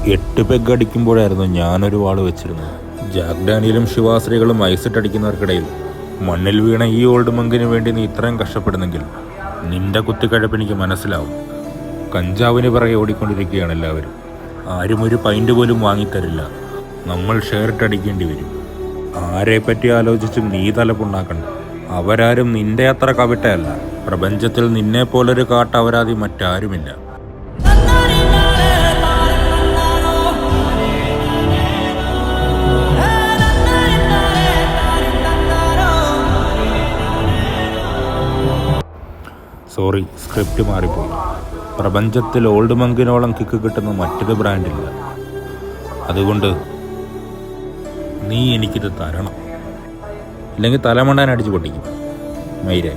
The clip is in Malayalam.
8 പെഗ് അടിക്കുമ്പോഴായിരുന്നു ഞാനൊരു വാള് വെച്ചിരുന്നത്. ജാക്ക് ഡാനിയലും ശിവാശ്രീകളും ഐസിട്ടടിക്കുന്നവർക്കിടയിൽ മണ്ണിൽ വീണ ഈ ഓൾഡ് മങ്കിന് വേണ്ടി നീ ഇത്രയും കഷ്ടപ്പെടുന്നെങ്കിൽ നിന്റെ കുത്തിക്കഴപ്പ് എനിക്ക് മനസ്സിലാവും. കഞ്ചാവിന് പിറകെ ഓടിക്കൊണ്ടിരിക്കുകയാണ് എല്ലാവരും. ആരും ഒരു പൈൻറ്റ് പോലും വാങ്ങിത്തരില്ല. നമ്മൾ ഷെയറിട്ടടിക്കേണ്ടി വരും. ആരെപ്പറ്റി ആലോചിച്ചും നീ തലപ്പുണ്ടാക്കണ്ട. അവരാരും നിന്റെ അത്ര കവിട്ടയല്ല. പ്രപഞ്ചത്തിൽ നിന്നെപ്പോലൊരു കാട്ടവരാതി മറ്റാരുമില്ല. സോറി, സ്ക്രിപ്റ്റ് മാറിപ്പോയി. പ്രപഞ്ചത്തിൽ ഓൾഡ് മങ്കിനോളം കിക്ക് കിട്ടുന്ന മറ്റൊരു ബ്രാൻഡില്ല. അതുകൊണ്ട് നീ എനിക്കിത് തരണം, ഇല്ലെങ്കിൽ തലമണ്ടാൻ അടിച്ചു പൊട്ടിക്കും. മൈരേ